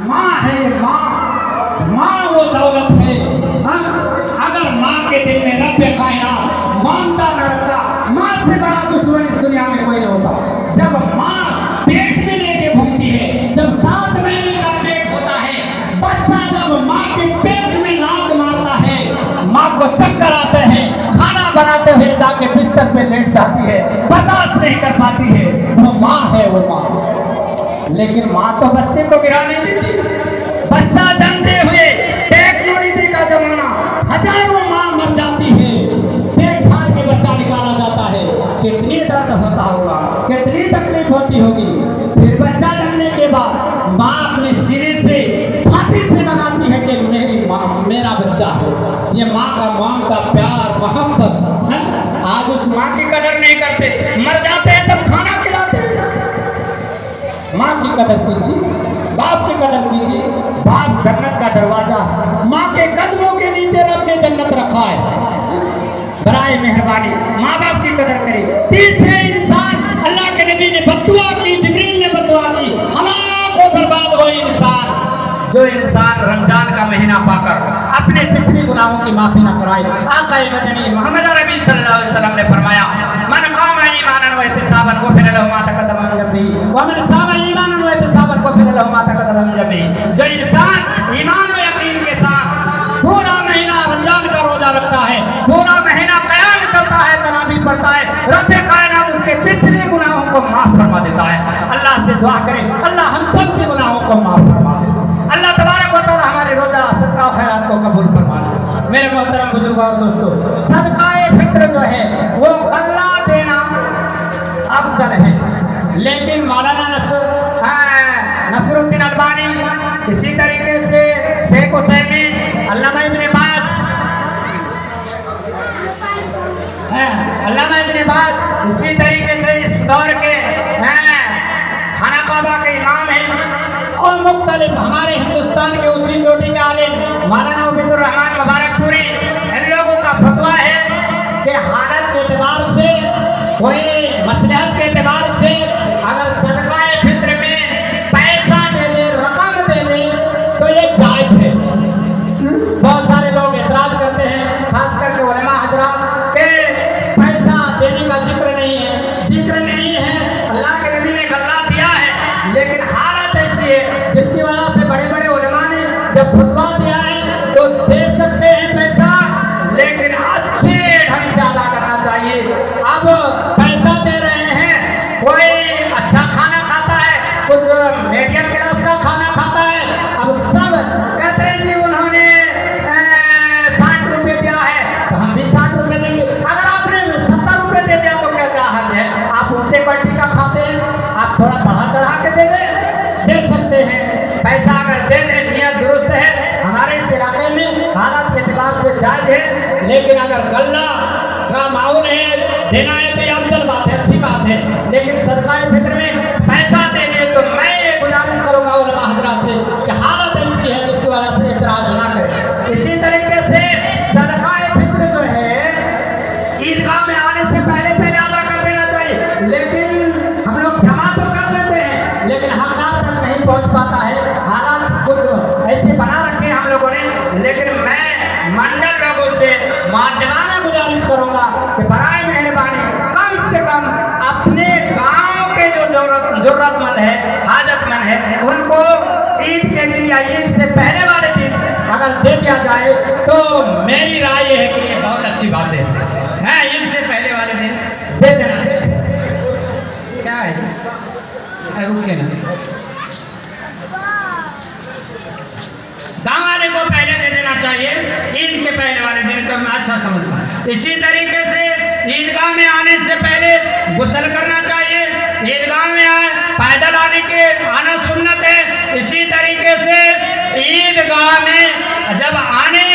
माँ है ये माँ, माँ वो दौलत है। हाँ? अगर माँ के दिल में रब कायनात मानता न रखता, माँ से बड़ा दुश्मन इस दुनिया में कोई नहीं होता। जब माँ पेट में लेके भूखती है, जब 7 महीने का पेट होता है, बच्चा जब माँ के पेट में लात मारता है, माँ को चक्कर आते हैं, खाना बनाते हुए जाके बिस्तर पे लेट जाती है, बर्दाश्त नहीं कर पाती है। वो माँ है वो माँ। लेकिन माँ तो बच्चे को गिरा नहीं देती। बच्चा जन्मते हुए टेक्नोलॉजी का जमाना, हजारों माँ मर जाती है, पेट फाड़ के बच्चा निकाला जाता है। कितनी दर्द होता होगा, कितनी तकलीफ होती होगी। फिर बच्चा जन्मने के बाद माँ अपने सीने से छाती से लगाती है कि मेरी माँ, मेरा बच्चा है। ये माँ का ममता, प्यार, मोहब्बत है। आज उस माँ की कदर नहीं करते, मर जाते हैं तब खाना खिलाते हैं। माँ की कदर कीजिए, बाप की कदर कीजिए। बाप जन्नत का दरवाजा, माँ के कदमों के नीचे रब ने जन्नत रखा है। बराए मेहरबानी माँ बाप की कदर करें। तीसरे इंसान, अल्लाह के नबी ने बद्दुआ की, जिब्रील ने बद्दुआ की, हलाक हो बर्बाद हो इंसान जो इंसान रमजान का महीना पाकर अपने पिछले गुनाहों की माफी न कराए। आका मदनी मोहम्मद अरबी सल्लल्लाहु अलैहि वसल्लम ने फरमाया, मन कामा ईमानन व इहतिसाबन गुफिर लहु मा तक़द्दम मिन ज़ंबिही व मन सामा ईमानन व इहतिसाबन गुफिर लहु मा तक़द्दम मिन ज़ंबिही। जो इंसान ईमान और यकीन के साथ पूरा महीना रमजान का रोजा रखता है, पूरा महीना क़याम करता है, तरावी पढ़ता है, रब कायनात उसके पिछले गुनाहों को माफ फरमा देता है। अल्लाह से दुआ करें, अल्लाह हम सब के गुनाहों को माफ फरमा दे। अल्लाह तबारक व तआला हमारे रोजा, सदका और खैरात को कबूल फरमा ले। मेरे मोहतरम बुजुर्गों और दोस्तों, सदकाए फित्र जो है वो गल्ला देना अफजल है। लेकिन मौलाना नसरुद्दीन अलबानी, इसी तरीके से शेख हुसैनी, अल्लामा इब्न बाज, अल्लामा इब्न बाज, इसी तरीके से इस दौर के खानाकाबा के इमाम हैं और मुख्तलिफ हमारे हिंदुस्तान के ऊंची चोटी के आलिम मौलाना उबैदुर रहमान मुबारकपुरी, इन लोगों का फतवा है कि हालत के एतबार से, कोई मसलहत के एतबार से अगर सदकाए फित्र में पैसा दे दे, रकम दे दे तो ये जायज है। बहुत सारे लोग एतराज करते हैं, खास करके उलमा हजरात, के पैसा देने का जिक्र नहीं है, जिक्र नहीं है। अल्लाह के नबी ने गल्ला दिया है, लेकिन हालत ऐसी है जिसकी वजह से बड़े बड़े उलमा ने जब फतवा दिया है तो दे सकते हैं पैसा, लेकिन अच्छे ढंग से अदा करना चाहिए। अब पैसा दे रहे हैं, कोई अच्छा खाना खाता है, कुछ मीडियम क्लास का खाना खाता है, अब सब कहते हैं जी उन्होंने 60 रुपये दिया है तो हम भी 60 रुपये देंगे। अगर आपने 70 रुपये दे दिया तो क्या हर्ज है? आप ऊंचे क्वालिटी का खाते हैं, आप थोड़ा बढ़ा चढ़ा के दे सकते हैं। पैसा अगर दे दे, नियत दुरुस्त है, हमारे इस इलाके में हालात के एतबार से जायज है। लेकिन अगर गल्ला का माहौल है, देना है तो अफजल बात है, अच्छी बात है। लेकिन सदकाए फित्र में पैसा देने तो मैं ये गुजारिश करूंगा उलमा हजरात से कि हालत ऐसी है जिसकी वजह से एतराज ना करें। इसी तरीके से सदकाए फित्र जो है ईदगाह में आने से पहले अदा कर देना चाहिए। लेकिन हम लोग जमा तो कर देते हैं, लेकिन हकदार तक नहीं पहुंच पाता है। हालात कुछ ऐसे बना रखे हम लोगों ने, लेकिन मैं मंडल लोगों से माध्यमाना गुजारिश करूंगा कि बराए मेहरबानी कम से कम अपने गांव के जो जरूरतमंद है, हाजतमंद है, उनको ईद के दिन या ईद से पहले वाले दिन अगर दे दिया जाए तो मेरी राय है कि ये बहुत अच्छी बात है। ईद से पहले वाले दिन दे देना क्या है, रुके ना, गाँव वाले को पहले दे देना चाहिए, ईद के पहले वाले दिन तो मैं अच्छा समझता। इसी तरीके से ईदगाह में आने से पहले गुस्ल करना चाहिए। ईदगाह में पैदल आना सुन्नत है। इसी तरीके से ईदगाह में जब आने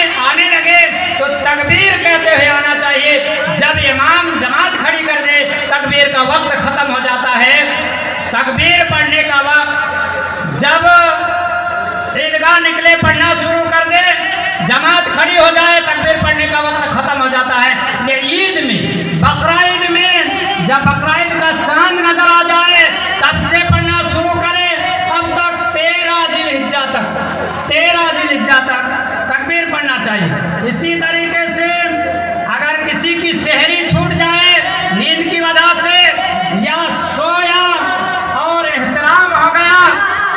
लगे तो तकबीर कहते हुए आना चाहिए। जब इमाम जमात खड़ी कर दे, तकबीर का वक्त खत्म हो जाता है। तकबीर पढ़ने का वक्त जब ईदगाह निकले पढ़ना शुरू कर दे, जमात खड़ी हो जाए, तकबीर पढ़ने का वक्त खत्म हो जाता है। ये ईद में, बकरा ईद में जब बकरा ईद का चांद नजर आ जाए तब से पढ़ना शुरू करें, अब तक 13 जिलहिज्जा तक रसीद